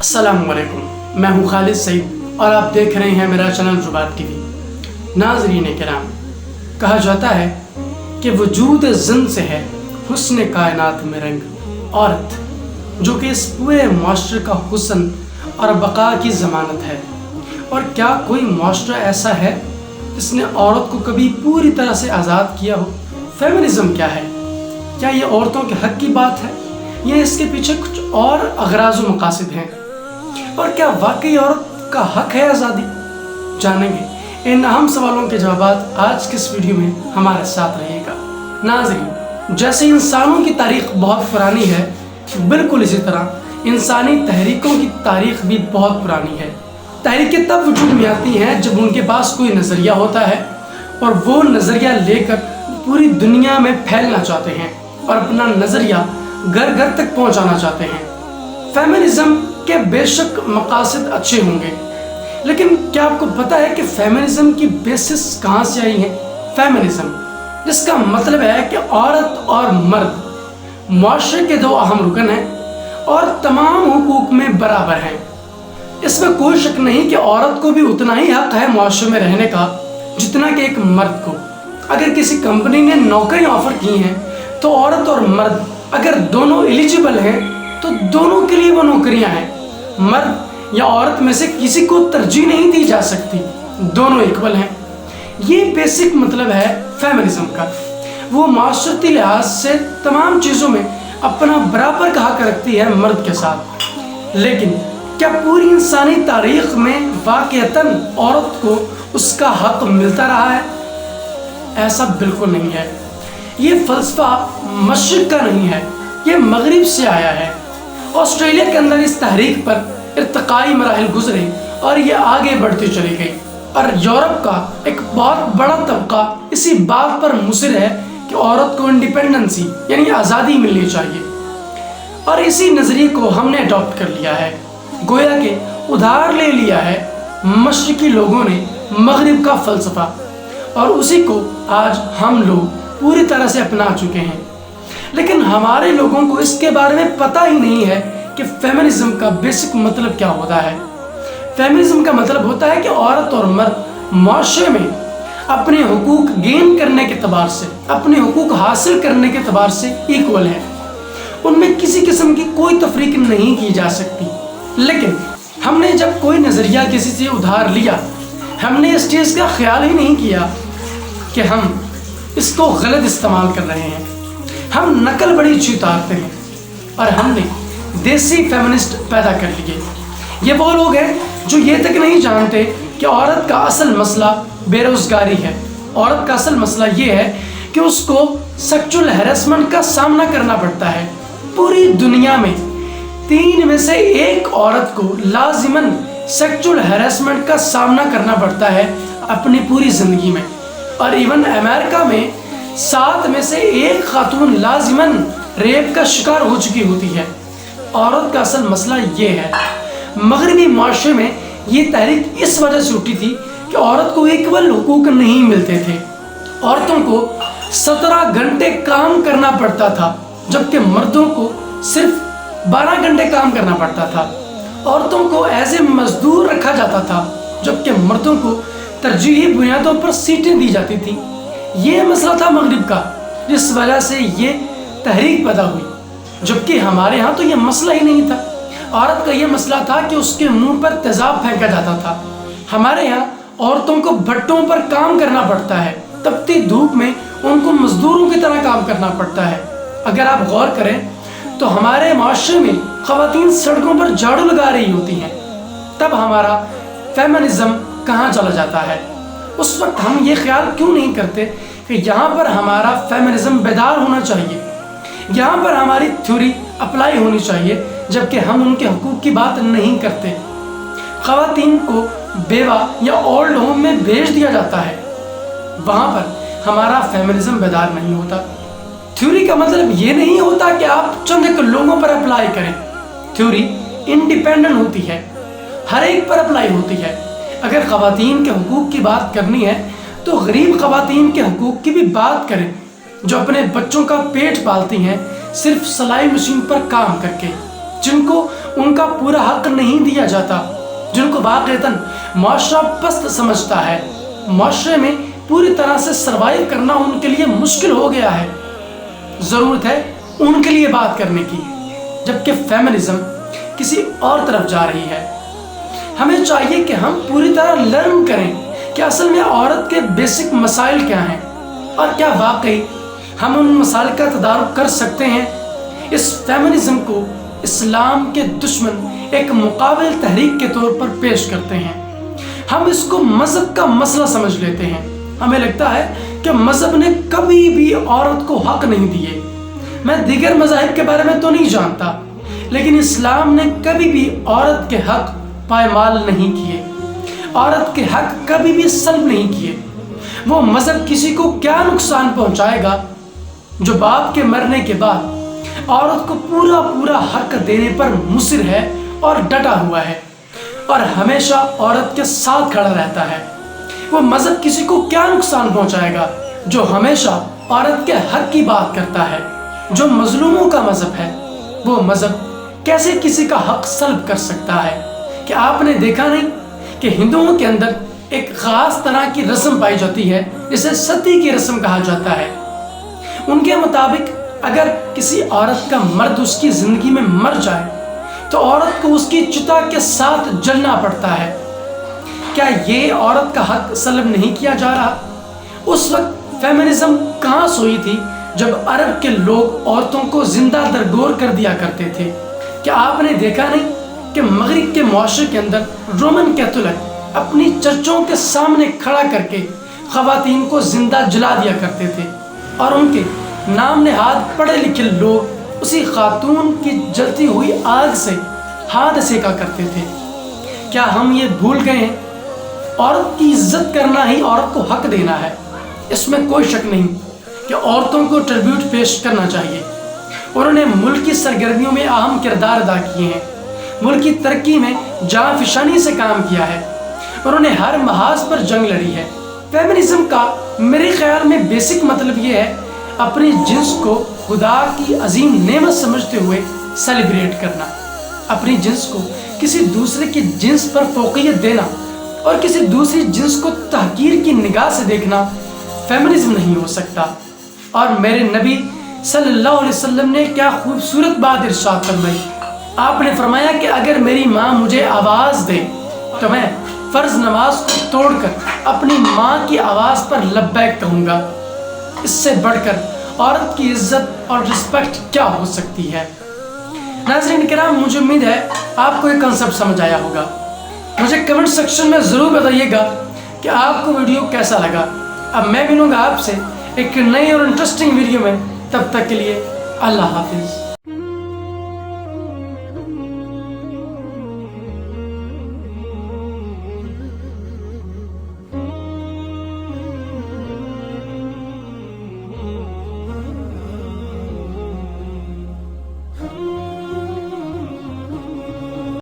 अस्सलाम वालेकुम, मैं हूँ खालिद सईद और आप देख रहे हैं मेरा चैनल रुबात टीवी। नाज़रीन किराम, कहा जाता है कि वजूद ज़िन से है हुस्न कायनात में रंग औरत, जो कि इस पूरे मुआशरे का हुस्न और बका की ज़मानत है। और क्या कोई मुआशरा ऐसा है जिसने औरत को कभी पूरी तरह से आज़ाद किया हो? फेमिनिज़म क्या है? क्या ये औरतों के हक़ की बात है या इसके पीछे कुछ और अगराज़ व मकासिद हैं? और क्या वाकई औरत का हक़ है आज़ादी? जानेंगे इन अहम सवालों के जवाब आज के इस वीडियो में हमारे साथ रहिएगा। नाज़रीन, जैसे इंसानों की तारीख़ बहुत पुरानी है, बिल्कुल इसी तरह इंसानी तहरीकों की तारीख़ भी बहुत पुरानी है। तहरीकें तब वजूद में आती हैं जब उनके पास कोई नज़रिया होता है और वो नज़रिया लेकर पूरी दुनिया में फैलना चाहते हैं और अपना नज़रिया घर घर तक पहुंचाना चाहते हैं। फेमिनिज़म के बेशक मकासद अच्छे होंगे, लेकिन क्या आपको पता है कि फेमिनिज़म की बेसिस कहाँ से आई है? फेमिनिज़म, जिसका मतलब है कि औरत और मर्द मुआशरे के दो अहम रुकन हैं और तमाम हुकूक में बराबर हैं। इसमें कोई शक नहीं कि औरत को भी उतना ही हक है मुआशरे में रहने का जितना कि एक मर्द को। अगर किसी कंपनी ने नौकरी ऑफर की हैं तो औरत और मर्द अगर दोनों एलिजिबल हैं तो दोनों के लिए वो नौकरियां हैं। मर्द या औरत में से किसी को तरजीह नहीं दी जा सकती, दोनों इक्वल हैं। ये बेसिक मतलब है फेमिनिज़म का। वो माशरती लिहाज से तमाम चीज़ों में अपना बराबर का हक रखती है मर्द के साथ। लेकिन क्या पूरी इंसानी तारीख़ में वाक़अतन औरत को उसका हक मिलता रहा है? ऐसा बिल्कुल नहीं है। ये फ़लसफ़ा मशरिक़ का नहीं है, ये मगरिब से आया है। ऑस्ट्रेलिया के अंदर इस तहरीक पर इर्तिकाई मराहिल गुजरे और ये आगे बढ़ती चली गई। और यूरोप का एक बहुत बड़ा तबका इसी बात पर मुसिर है कि औरत को इंडिपेंडेंसी यानी आज़ादी मिलनी चाहिए। और इसी नज़रिए को हमने अडॉप्ट कर लिया है, गोया कि उधार ले लिया है मशरिकी लोगों ने मगरिब का फ़लसफ़ा, और उसी को आज हम लोग पूरी तरह से अपना चुके हैं। लेकिन हमारे लोगों को इसके बारे में पता ही नहीं है कि फेमिनिज़म का बेसिक मतलब क्या होता है। फेमिनिज़म का मतलब होता है कि औरत और मर्द मुआशरे में अपने हुकूक गेन करने के एतबार से, अपने हुकूक हासिल करने के एतबार से इक्वल है। उनमें किसी किस्म की कोई तफरीक नहीं की जा सकती। लेकिन हमने जब कोई नज़रिया किसी से उधार लिया, हमने इस चीज़ का ख्याल ही नहीं किया कि हम इसको गलत इस्तेमाल कर रहे हैं। हम नकल बड़ी अच्छी उतारते हैं और हमने देसी फेमिनिस्ट पैदा कर लिए। ये वो लोग हैं जो ये तक नहीं जानते कि औरत का असल मसला बेरोज़गारी है। औरत का असल मसला ये है कि उसको सेक्सुअल हैरेसमेंट का सामना करना पड़ता है। पूरी दुनिया में 3 में से 1 औरत को लाजिमन सेक्सुअल हैरेसमेंट का सामना करना पड़ता है अपनी पूरी ज़िंदगी में। और इवन अमेरिका में 7 में से 1 खातून लाजिमन रेप का शिकार हो चुकी होती है। औरत का असल मसला ये है। मगरबी माशरे में ये तहरीक इस वजह से उठी थी कि औरत को इक्वल हुकूक नहीं मिलते थे। औरतों को 17 घंटे काम करना पड़ता था, जबकि मर्दों को सिर्फ 12 घंटे काम करना पड़ता था। औरतों को एज ए मजदूर रखा जाता था, जबकि मर्दों को तरजीही बुनियादों पर सीटें दी जाती थी। ये मसला था मगरिब का, जिस वजह से ये तहरीक पैदा हुई। जबकि हमारे यहाँ तो ये मसला ही नहीं था। औरत का ये मसला था कि उसके मुंह पर तेज़ाब फेंका जाता था। हमारे यहाँ औरतों को भट्टों पर काम करना पड़ता है, तपती धूप में उनको मजदूरों की तरह काम करना पड़ता है। अगर आप गौर करें तो हमारे माशरे में ख़वातीन सड़कों पर झाड़ू लगा रही होती हैं। तब हमारा फेमिनिज़म कहाँ चला जाता है? उस वक्त हम ये ख्याल क्यों नहीं करते कि यहाँ पर हमारा फेमिनिज़म बेदार होना चाहिए, यहाँ पर हमारी थ्योरी अप्लाई होनी चाहिए, जबकि हम उनके हुकूक की बात नहीं करते। ख़वातीन को बेवा या ओल्ड होम में भेज दिया जाता है, वहाँ पर हमारा फेमिनिज़म बेदार नहीं होता। थ्योरी का मतलब ये नहीं होता कि आप चंद एक लोगों पर अप्लाई करें। थ्योरी इंडिपेंडेंट होती है, हर एक पर अप्लाई होती है। अगर ख़वातीन के हुकूक की बात करनी है तो गरीब ख़वातीन के हुकूक की भी बात करें, जो अपने बच्चों का पेट पालती हैं सिर्फ सिलाई मशीन पर काम करके, जिनको ان کا پورا حق نہیں دیا جاتا، جن کو واقعتاً معاشرہ پست سمجھتا ہے۔ معاشرے میں پوری طرح سے سروائیو کرنا ان کے لیے مشکل ہو گیا ہے۔ ضرورت ہے ان کے لیے بات کرنے کی، جبکہ فیمنزم کسی اور طرف جا رہی ہے۔ ہمیں چاہیے کہ ہم پوری طرح لرن کریں کہ اصل میں عورت کے بیسک مسائل کیا ہیں، اور کیا واقعی ہم ان مسائل کا تدارک کر سکتے ہیں۔ اس فیمنزم کو اسلام کے دشمن ایک مقابل تحریک کے طور پر پیش کرتے ہیں۔ ہم اس کو مذہب کا مسئلہ سمجھ لیتے ہیں۔ ہمیں لگتا ہے کہ مذہب نے کبھی بھی عورت کو حق نہیں دیے۔ میں دیگر مذاہب کے بارے میں تو نہیں جانتا، لیکن اسلام نے کبھی بھی عورت کے حق پائمال نہیں کیے، عورت کے حق کبھی بھی سلب نہیں کیے۔ وہ مذہب کسی کو کیا نقصان پہنچائے گا جو باپ کے مرنے کے بعد عورت کو پورا حق دینے پر مصر ہے اور ڈٹا ہوا ہے اور ہمیشہ عورت کے ساتھ کھڑا رہتا ہے۔ وہ مذہب کسی کو کیا نقصان پہنچائے گا جو ہمیشہ عورت کے حق کی بات کرتا ہے، جو مظلوموں کا مذہب ہے۔ وہ مذہب کیسے کسی کا حق سلب کر سکتا ہے؟ کہ آپ نے دیکھا نہیں کہ ہندوؤں کے اندر ایک خاص طرح کی رسم پائی جاتی ہے جسے ستی کی رسم کہا جاتا ہے۔ ان کے مطابق اگر کسی عورت کا مرد اس کی زندگی میں مر جائے تو عورت کو اس کی چتا کے ساتھ جلنا پڑتا ہے۔ کیا یہ عورت کا حق سلب نہیں کیا جا رہا؟ اس وقت فیمنزم کہاں سوئی تھی جب عرب کے لوگ عورتوں کو زندہ درگور کر دیا کرتے تھے؟ کیا آپ نے دیکھا نہیں کہ مغرب کے معاشرے کے اندر رومن کیتھولک اپنی چرچوں کے سامنے کھڑا کر کے خواتین کو زندہ جلا دیا کرتے تھے، اور ان کے نام نہاد پڑھے لکھے لوگ اسی خاتون کی جلتی ہوئی آگ سے ہاتھ سیکا کرتے تھے؟ کیا ہم یہ بھول گئے ہیں؟ عورت کی عزت کرنا ہی عورت کو حق دینا ہے۔ اس میں کوئی شک نہیں کہ عورتوں کو ٹریبیوٹ پیش کرنا چاہیے۔ انہوں نے ملک کی سرگرمیوں میں اہم کردار ادا کیے ہیں، ملک کی ترقی میں جاں فشانی سے کام کیا ہے، انہوں نے ہر محاذ پر جنگ لڑی ہے۔ فیمنزم کا میرے خیال میں بیسک مطلب یہ ہے اپنی جنس کو خدا کی عظیم نعمت سمجھتے ہوئے سیلیبریٹ کرنا، اپنی جنس کو کسی دوسرے کی جنس پر فوقیت دینا اور کسی دوسری جنس کو تحقیر کی نگاہ سے دیکھنا فیمنزم نہیں ہو سکتا۔ اور میرے نبی صلی اللہ علیہ وسلم نے کیا خوبصورت بات ارشاد فرمائی۔ آپ نے فرمایا کہ اگر میری ماں مجھے آواز دے تو میں فرض نماز کو توڑ کر اپنی ماں کی آواز پر لبیک کہوں گا۔ اس سے بڑھ کر عورت کی عزت اور رسپیکٹ کیا ہو سکتی ہے؟ ناظرین کرام، مجھے امید ہے آپ کو یہ کنسپٹ سمجھ آیا ہوگا۔ مجھے کمنٹ سیکشن میں ضرور بتائیے گا کہ آپ کو ویڈیو کیسا لگا۔ اب میں ملوں گا آپ سے ایک نئی اور انٹرسٹنگ ویڈیو میں، تب تک کے لیے اللہ حافظ۔